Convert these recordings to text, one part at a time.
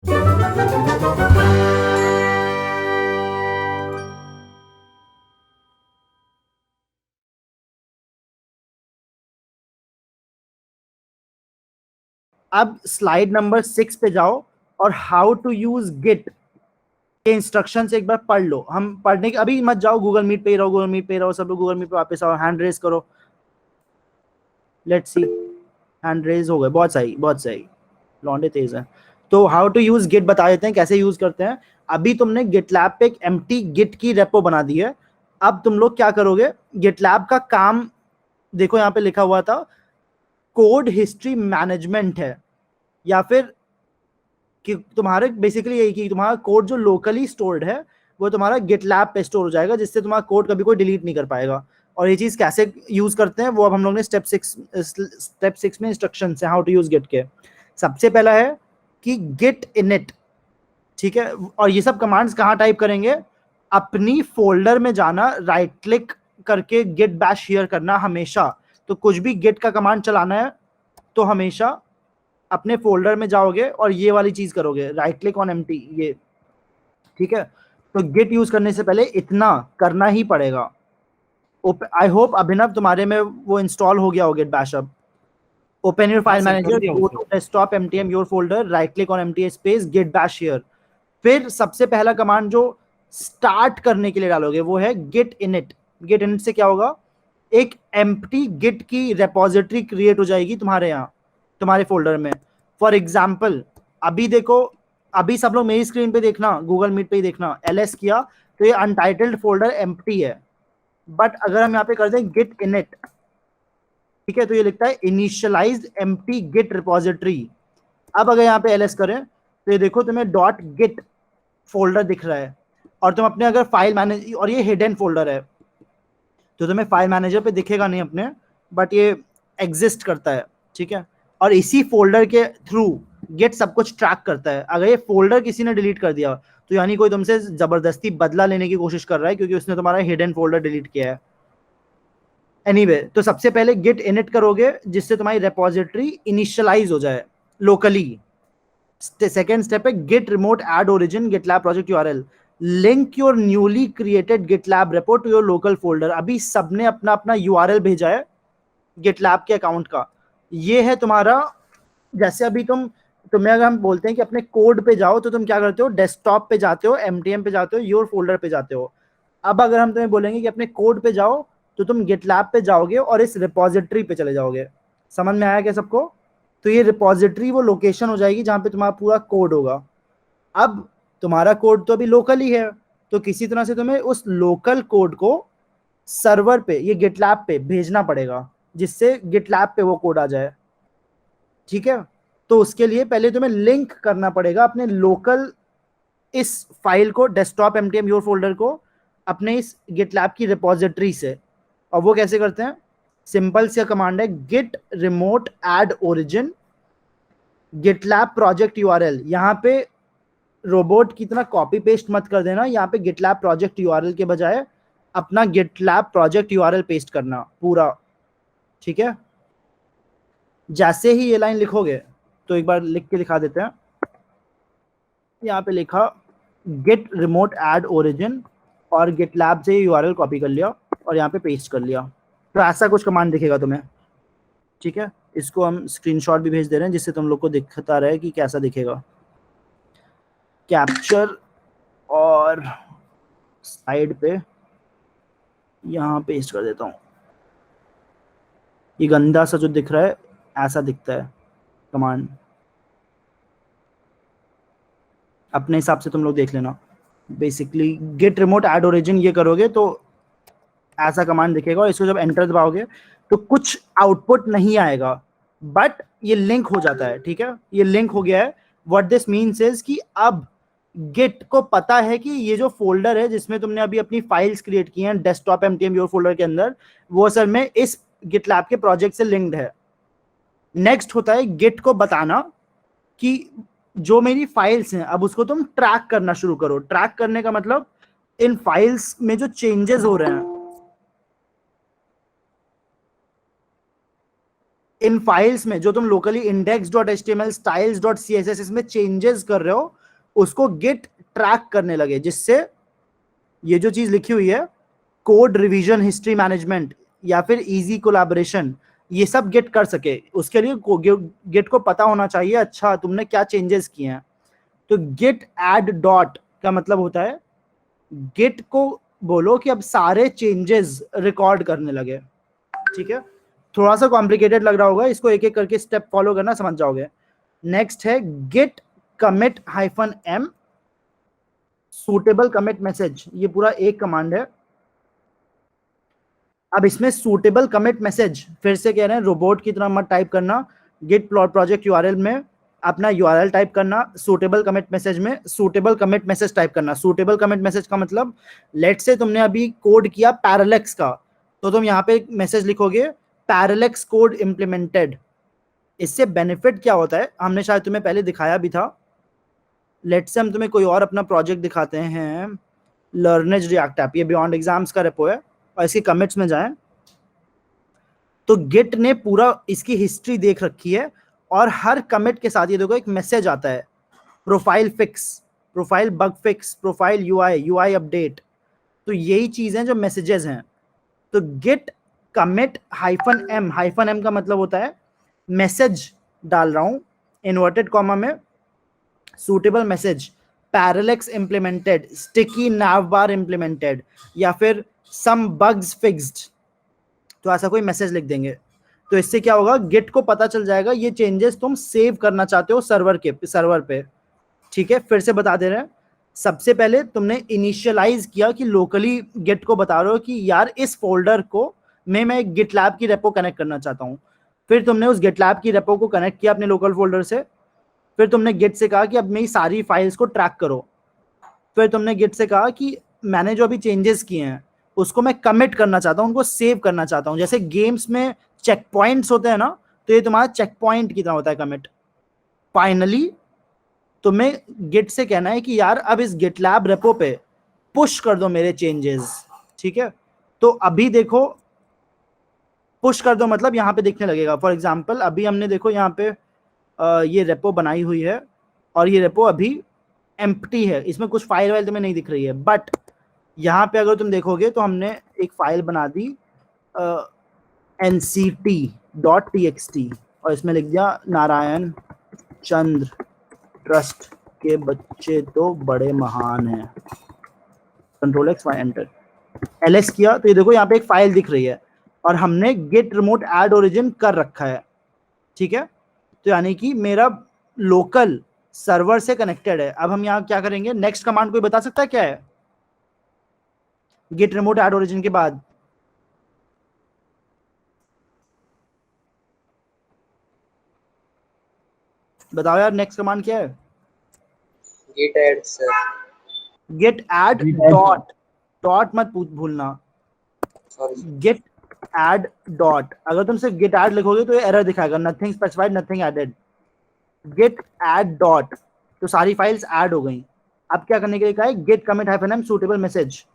अब slide number 6 पे जाओ और हाउ टू यूज गिट के इंस्ट्रक्शन एक बार पढ़ लो। हम पढ़ने के अभी मत जाओ, गूगल मीट पे ही रहो, गूगल मीट पे ही रहो, सब लोग गूगल मीट पे वापस आओ, हैंड रेज करो। लेट्स सी, हैंड रेज हो गए, बहुत सही बहुत सही, लौंडे तेज है। तो हाउ टू यूज गिट बता देते हैं कैसे यूज करते हैं। अभी तुमने गिटलैब पे एक एम्प्टी गिट की रेपो बना दी है। अब तुम लोग क्या करोगे, गिटलैब का काम देखो यहाँ पे लिखा हुआ था कोड हिस्ट्री मैनेजमेंट है, या फिर कि तुम्हारे बेसिकली यही कि तुम्हारा कोड जो लोकली स्टोर्ड है वो तुम्हारा गिटलैब पे स्टोर हो जाएगा, जिससे तुम्हारा कोड कभी कोई डिलीट नहीं कर पाएगा। और ये चीज कैसे यूज करते हैं वो अब हम लोग ने स्टेप 6 में इंस्ट्रक्शन है हाउ टू यूज गिट के। सबसे पहला है कि गिट इनिट, ठीक है। और ये सब कमांड्स कहाँ टाइप करेंगे, अपनी फोल्डर में जाना, राइट क्लिक करके गिट बैश हियर करना हमेशा। तो कुछ भी गिट का कमांड चलाना है तो हमेशा अपने फोल्डर में जाओगे और ये वाली चीज करोगे, राइट क्लिक ऑन एम्प्टी, ये ठीक है। तो गिट यूज करने से पहले इतना करना ही पड़ेगा। आई होप अभिनव तुम्हारे में वो इंस्टॉल हो गया हो गिट बैश। अब open your file manager, go to desktop, MTM your folder, right click on empty space, Git Bash here. फिर सबसे पहला कमांड जो स्टार्ट करने के लिए डालोगे वो है गिट इनिट। गिट इनिट से क्या होगा, एक एम्प्टी गिट की रेपोजिटरी क्रिएट हो जाएगी तुम्हारे यहाँ, तुम्हारे फोल्डर में। फॉर एग्जाम्पल अभी देखो, अभी सब लोग मेरी स्क्रीन पे देखना, गूगल मीट पे ही देखना, एलएस किया तो ये अनटाइटल्ड फोल्डर एम्प्टी है। बट अगर हम यहाँ पे कर दें गिट इनिट, ठीक है, तो ये लिखता है इनिशियलाइज्ड एम्प्टी गिट रिपोजिटरी। अब अगर यहाँ पे एलएस करें तो ये देखो तुम्हें डॉट गिट फोल्डर दिख रहा है, और तुम अपने अगर फाइल मैनेज, और ये हिडन फोल्डर है तो तुम्हें फाइल मैनेजर पे दिखेगा नहीं अपने, बट ये एग्जिस्ट करता है, ठीक है। और इसी फोल्डर के थ्रू गिट सब कुछ ट्रैक करता है। अगर ये फोल्डर किसी ने डिलीट कर दिया तो यानी कोई तुमसे जबरदस्ती बदला लेने की कोशिश कर रहा है, क्योंकि उसने तुम्हारा हिडन फोल्डर डिलीट किया है। एनीवे, तो सबसे पहले गिट इनिट करोगे जिससे तुम्हारी रेपोजिटरी इनिशियलाइज हो जाए लोकली। सेकेंड स्टेप है git remote add origin GitLab project URL, link your newly created GitLab repo to your local folder. अभी सबने अपना अपना यूआरएल भेजा है गिटलैब के अकाउंट का, ये है तुम्हारा। जैसे अभी तुम्हें अगर हम बोलते हैं कि अपने कोड पे जाओ तो तुम क्या करते हो, डेस्कटॉप पे जाते हो, एमटीएम पे जाते हो, योर फोल्डर पे जाते हो। अब अगर हम तुम्हें बोलेंगे कि अपने कोड पे जाओ तो तुम गिटलैब पे जाओगे और इस रिपोजिटरी पे चले जाओगे। समझ में आया क्या सबको? तो ये रिपोजिटरी वो लोकेशन हो जाएगी जहां पे तुम्हारा पूरा कोड होगा। अब तुम्हारा कोड तो अभी लोकल ही है, तो किसी तरह से तुम्हें उस लोकल कोड को सर्वर पे, ये गिटलैब पे भेजना पड़ेगा, जिससे गिटलैब पे वो कोड आ जाए, ठीक है। तो उसके लिए पहले तुम्हें लिंक करना पड़ेगा अपने लोकल इस फाइल को, डेस्कटॉप एमटीएम योर फोल्डर को, अपने इस गिटलैब की रिपोजिटरी से। और वो कैसे करते हैं, सिंपल सा कमांड है git remote add origin GitLab project URL. यहाँ पे रोबोट की तरह कॉपी पेस्ट मत कर देना, यहाँ पे गिटलैब प्रोजेक्ट यूआरएल के बजाय अपना गिटलैब प्रोजेक्ट यूआरएल पेस्ट करना पूरा, ठीक है। जैसे ही ये लाइन लिखोगे तो एक बार लिख के दिखा देते हैं। यहाँ पे लिखा गिट रिमोट एड ओरिजिन और गिटलैब से यूआरएल कॉपी कर लिया और यहाँ पे पेस्ट कर लिया, तो ऐसा कुछ कमांड दिखेगा तुम्हें, ठीक है। इसको हम स्क्रीनशॉट भी भेज दे रहे हैं जिससे तुम लोग को दिखता रहे कि कैसा दिखेगा। कैप्चर और साइड पे यहाँ पेस्ट कर देता हूँ। ये गंदा सा जो दिख रहा है ऐसा दिखता है कमांड, अपने हिसाब से तुम लोग देख लेना। Basically git remote add origin ये करोगे तो ऐसा कमांड दिखेगा, और इसको जब एंटर दबाओगे तो कुछ आउटपुट नहीं आएगा, बट ये लिंक हो जाता है, ठीक है। ये लिंक हो गया है। व्हाट दिस मीन्स इज कि अब गिट को पता है कि ये जो फोल्डर है जिसमें तुमने अभी अपनी फाइल्स क्रिएट की हैं डेस्कटॉप एमटीएम योर फोल्डर के अंदर, वो असल में इस गिटलैब के प्रोजेक्ट से लिंक्ड है। नेक्स्ट होता है गिट को बताना कि जो मेरी फाइल्स हैं अब उसको तुम ट्रैक करना शुरू करो। ट्रैक करने का मतलब इन फाइल्स में जो चेंजेस हो रहे हैं, इन फाइल्स में जो तुम लोकली index.html styles.css इसमें चेंजेस कर रहे हो, उसको गिट ट्रैक करने लगे, जिससे ये जो चीज लिखी हुई है कोड रिवीजन, हिस्ट्री मैनेजमेंट या फिर इजी कोलैबोरेशन, ये सब गिट कर सके। उसके लिए गिट को पता होना चाहिए अच्छा तुमने क्या चेंजेस किए हैं। तो गिट एड डॉट का मतलब होता है गिट को बोलो कि अब सारे चेंजेस रिकॉर्ड करने लगे। ठीक है, थोड़ा सा कॉम्प्लिकेटेड लग रहा होगा, इसको एक एक करके स्टेप फॉलो करना, समझ जाओगे। नेक्स्ट है git commit hyphen M suitable commit message, ये पूरा एक कमांड है। अब इसमें सूटेबल कमिट मैसेज फिर से कह रहे हैं रोबोट की तरह मत टाइप करना, गिट प्लॉट प्रोजेक्ट यूआरएल में अपना यूआरएल टाइप करना, सूटेबल कमिट मैसेज में सूटेबल कमिट मैसेज टाइप करना। सूटेबल कमिट मैसेज का मतलब लेट से तुमने अभी कोड किया पैरेलैक्स का, तो तुम यहाँ पे मैसेज लिखोगे पैरेलैक्स कोड इम्प्लीमेंटेड। इससे बेनिफिट क्या होता है हमने शायद तुम्हें पहले दिखाया भी था। लेट से हम तुम्हें कोई और अपना प्रोजेक्ट दिखाते हैं, लर्नेज रिएक्ट ऐप, ये बियॉन्ड एग्जाम्स का रेपो है, और इसकी कमिट्स में जाएं तो गिट ने पूरा इसकी हिस्ट्री देख रखी है, और हर कमिट के साथ ये देखो एक मैसेज आता है profile fix, profile bug fix, profile UI, UI update. तो यही चीजें जो मैसेजेस हैं। तो गिट कमिट हाइफन एम का मतलब होता है मैसेज डाल रहा हूं इन्वर्टेड कॉमा में, suitable message, parallax implemented, sticky nav बार इंप्लीमेंटेड, या फिर सम बग्स फिक्स्ड, तो ऐसा कोई मैसेज लिख देंगे। तो इससे क्या होगा, गिट को पता चल जाएगा ये चेंजेस तुम सेव करना चाहते हो सर्वर पे। ठीक है, फिर से बता दे रहे हैं। सबसे पहले तुमने इनिशियलाइज किया कि लोकली गिट को बता रहे हो कि यार इस फोल्डर को मैं गिटलैब की रेपो कनेक्ट करना चाहता हूँ। फिर तुमने उस गिटलैब की रेपो को कनेक्ट किया अपने लोकल फोल्डर से। फिर तुमने गिट से कहा कि अब मेरी सारी फाइल्स को ट्रैक करो। फिर तुमने गिट से कहा कि मैंने जो अभी चेंजेस किए हैं उसको मैं कमिट करना चाहता हूँ, उनको सेव करना चाहता हूँ। जैसे गेम्स में चेक पॉइंट्स होते हैं ना, तो ये तुम्हारा चेक पॉइंट की तरह होता है कमिट। फाइनली तुम्हें गिट से कहना है कि यार अब इस गिटलैब रेपो पे पुश कर दो मेरे चेंजेस। ठीक है, तो अभी देखो पुश कर दो मतलब यहाँ पे दिखने लगेगा। फॉर एग्जाम्पल अभी हमने देखो यहाँ पे ये रेपो बनाई हुई है, और ये रेपो अभी एम्प्टी है, इसमें कुछ फाइल वाइल तुम्हें नहीं दिख रही है। बट यहाँ पे अगर तुम देखोगे तो हमने एक फाइल बना दी nct.txt, और इसमें लिख दिया नारायण चंद्र ट्रस्ट के बच्चे तो बड़े महान हैं, control X Y enter, ls किया। तो ये देखो यहाँ पे एक फाइल दिख रही है, और हमने गेट रिमोट एड ओरिजिन कर रखा है। ठीक है, तो यानी कि मेरा लोकल सर्वर से कनेक्टेड है। अब हम यहाँ क्या करेंगे, नेक्स्ट कमांड कोई बता सकता है क्या है गेट रिमोट एड ओरिजिन के बाद? बताओ यार, नेक्स्ट कमांड क्या है? Git add sir. Git add dot, dot मत भूलना, गेट ऐड डॉट। अगर तुम सिर्फ गेट ऐड लिखोगे तो ये एरर दिखाएगा, nothing specified nothing added. Git add dot, तो सारी फाइल्स ऐड हो गई। अब क्या करने के लिए कहा है, git commit hyphen M suitable message.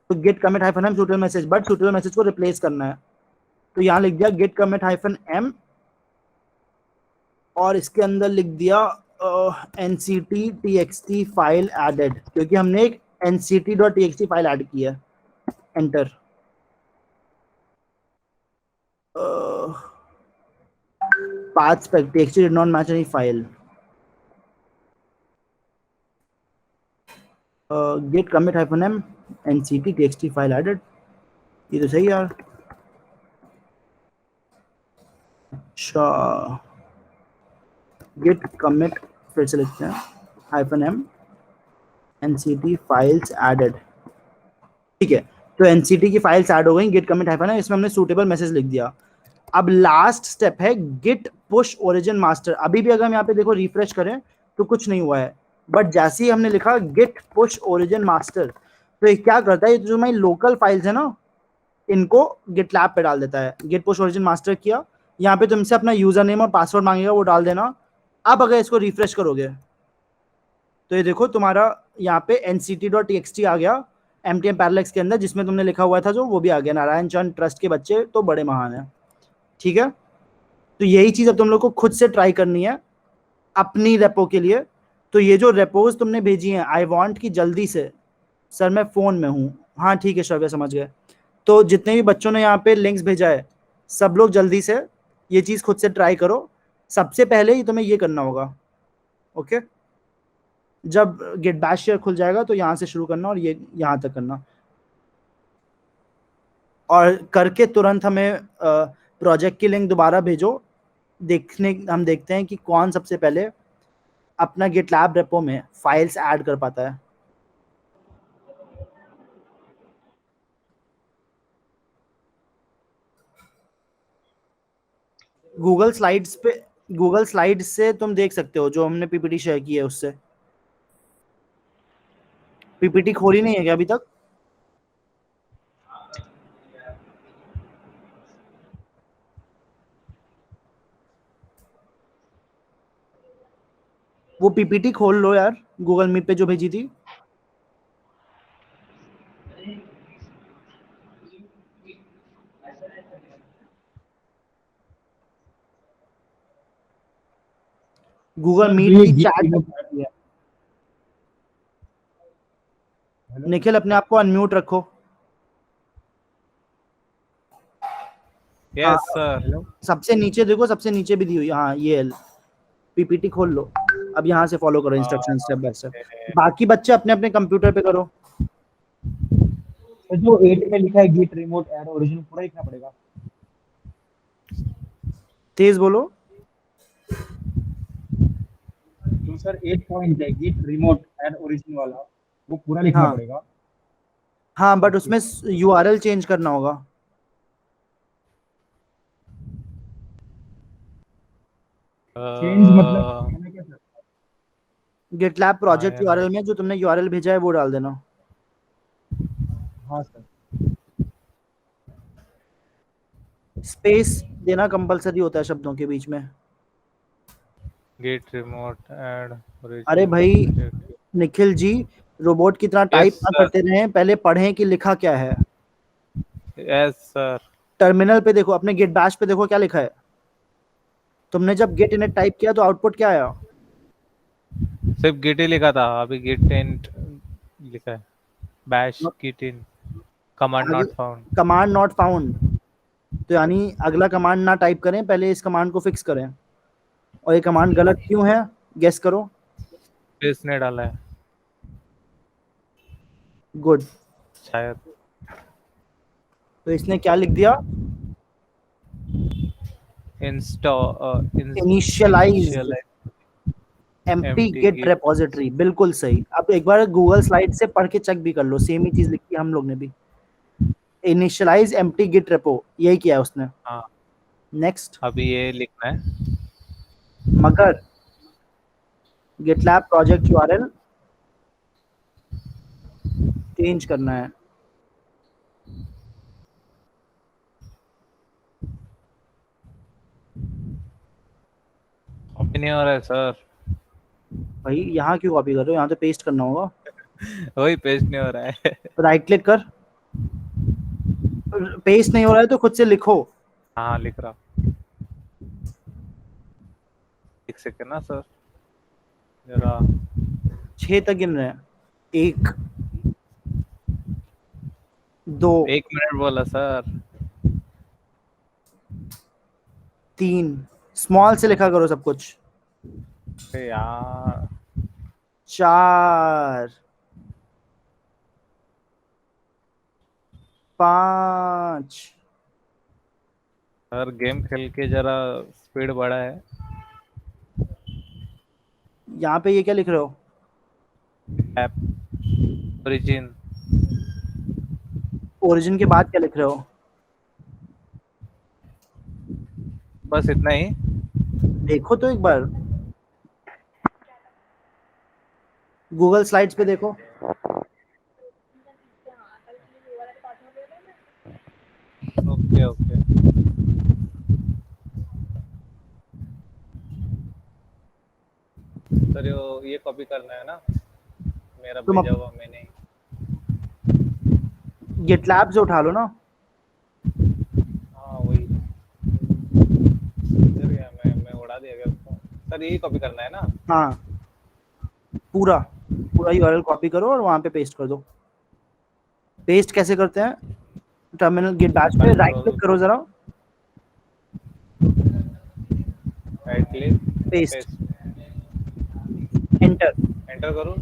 तो git commit hyphen M suitable message, but suitable message को रिप्लेस करना है। तो यहाँ लिख दिया गेट कमिट हाइफन एम, और इसके अंदर लिख दिया nct.txt फाइल एडेड, क्योंकि हमने एक nct.txt फाइल ऐड की है। Enter. path spec txt did not match any file. Git commit hyphen m nct txt file added, ये तो सही यार। अच्छा, git commit फिर से लिखते हैं hyphen m nct files added। ठीक है, तो nct की फाइल्स ऐड हो गई, git commit hyphen m, इसमें हमने सूटेबल मैसेज लिख दिया। अब लास्ट स्टेप है git push origin master। अभी भी अगर हम यहाँ पे देखो रिफ्रेश करें तो कुछ नहीं हुआ है, बट जैसे ही हमने लिखा git push origin master, तो ये क्या करता है, ये जो हमारी लोकल फाइल्स है ना इनको गिटलैब पे डाल देता है। git push origin master किया, यहाँ पे तुमसे अपना यूजर नेम और पासवर्ड मांगेगा, वो डाल देना। अब अगर इसको रिफ्रेश करोगे तो ये देखो तुम्हारा यहाँ पे nct.txt आ गया mtm पैरेलैक्स के अंदर, जिसमें तुमने लिखा हुआ था जो, वो भी आ गया, नारायण चंद ट्रस्ट के बच्चे तो बड़े महान है। ठीक है, तो यही चीज अब तुम लोग को खुद से ट्राई करनी है अपनी रेपो के लिए। तो ये जो रेपोज तुमने भेजी हैं, आई वांट की जल्दी से, सर मैं फोन में हूँ, हाँ ठीक है श्रव्य समझ गए। तो जितने भी बच्चों ने यहाँ पे लिंक्स भेजा है, सब लोग जल्दी से ये चीज खुद से ट्राई करो। सबसे पहले ही तुम्हें ये करना होगा, ओके। जब गेट बैश शेयर खुल जाएगा तो यहाँ से शुरू करना और ये यहाँ तक करना, और करके तुरंत हमें प्रोजेक्ट की लिंक दोबारा भेजो। हम देखते हैं कि कौन सबसे पहले अपना गिटलैब रेपो में फाइल्स ऐड कर पाता है। गूगल स्लाइड्स से तुम देख सकते हो, जो हमने पीपीटी शेयर की है उससे। पीपीटी खोली नहीं है क्या अभी तक? वो पीपीटी खोल लो यार, गूगल मीट पे जो भेजी थी। गूगल सर जो मीट ये की गेट चैट रिमोट, है। हेलो निखिल अपने आप को अनम्यूट रखो। हाँ, यस सर। हेलो सबसे नीचे देखो, सबसे नीचे भी दी हुई, हाँ ये पीपीटी खोल लो। अब यहाँ से फॉलो करो इंस्ट्रक्शन स्टेप बाय स्टेप। बाकी बच्चे अपने अपने कंप्यूटर पे करो। सर जो 8 में लिखा है गेट रिमोट ऐड ओरिजिन पूरा लिखना पड़ेगा? तेज बोलो। तो सर 8 पॉइंट है गेट रिमोट ऐड ओरिजिन वाला, वो पूरा लिखना हाँ पड़ेगा? हाँ, बट ओके उसमें यूआरएल चेंज करना होगा। चेंज मतलब मैंने क्या सर? गिटलैब प्रोजेक्ट आया यूआरएल में जो तुमने यूआरएल भेजा है वो डाल देना। हाँ सर। स्पेस देना कंपलसरी होता है शब्दों के बीच में। गेट रिमोट ऐड अरे ओरिजिन भाई प्रोजेक्ट। निखिल जी, रोबोट की तरह टाइप यस ना सर, करते रहें, पहले पढ़ें कि लिखा क्या है। Yes sir. टर्मिनल पे देखो, अपने गिट बैश पे देखो क्या लिखा है। तुमने जब गेट इनइट टाइप किया तो आउटपुट क्या आया? सिर्फ गिट ही लिखा था, अभी गिट इंट लिखा है। बैश गिट इन कमांड आगे not found. Command not found, तो यानी अगला कमांड ना टाइप करें, पहले इस कमांड को फिक्स करें। और ये कमांड गलत क्यों है, गेस करो। इसने डाला है गुड। शायद। तो इसने क्या लिख दिया? Install initialised initialise empty empty git git. Repository, बिल्कुल सही। अब एक बार गूगल स्लाइड से पढ़ के चेक भी कर लो, सेम ही चीज लिखी है हम लोग ने भी। इनिशियलाइज एम्प्टी गिट रेपो, यही किया है उसने। हाँ, नेक्स्ट, अभी ये लिखना है। मगर गिटलैब प्रोजेक्ट यूआरएल चेंज करना है। कॉपी नहीं हो रहा है सर। भाई यहाँ क्यों कॉपी कर रहे हो, यहाँ तो पेस्ट करना होगा। वही पेस्ट नहीं हो रहा है। राइट क्लिक कर, पेस्ट नहीं हो रहा है तो खुद से लिखो। हाँ लिख रहा। एक सेकेंड ना सर, जरा। 6 तक गिन रहे हैं। 1 2 1 मिनट बोला सर। 3, स्मॉल से लिखा करो सब कुछ। अरे यार 4 5, सर, गेम खेल के जरा स्पीड बढ़ा है। यहाँ पे ये क्या लिख रहे हो? App origin. ओरिजिन के बाद क्या लिख रहे हो? बस इतना ही। देखो तो एक बार गूगल स्लाइड्स पे देखो। Okay okay. सर ये कॉपी करना है ना, मेरा तुम भेजा हुआ मैंने। गिटलैब से उठा लो ना। हाँ वही इधर गया, मैं उड़ा दिया गया उसको। सर यही कॉपी करना है ना? हाँ पूरा पूरा यूआरएल कॉपी करो और वहां पे पेस्ट कर दो। पेस्ट कैसे करते हैं? टर्मिनल गिट बैश पे राइट क्लिक करो जरा, right click, paste, enter. Enter करो।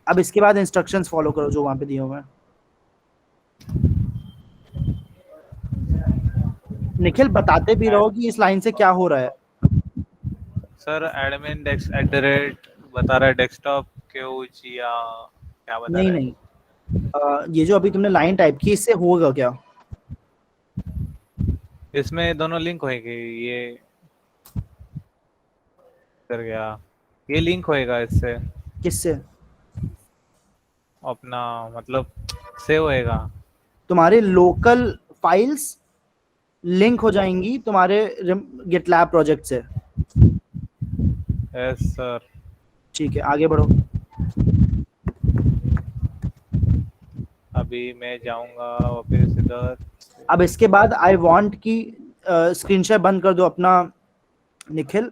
अब इसके बाद इंस्ट्रक्शंस फॉलो करो जो वहां पे दिए हुए हैं। निखिल बताते भी रहो कि इस लाइन से क्या हो रहा है। सर एडमिन डेस्क बता रहा है डेस्कटॉप क्यों जिया, क्या बता नहीं रहा है? नहीं, ये जो अभी तुमने लाइन टाइप की इससे होगा क्या? इसमें दोनों लिंक होएंगे, ये कर गया, ये लिंक होएगा इससे किससे? अपना मतलब सेव होएगा। तुम्हारे लोकल फाइल्स लिंक हो जाएंगी तुम्हारे गिटलैब प्रोजेक्ट से। Yes sir. ठीक है, आगे बढ़ो। अभी मैं जाऊंगा वापस इधर। अब इसके बाद आई वांट की स्क्रीनशॉट बंद कर दो अपना निखिल,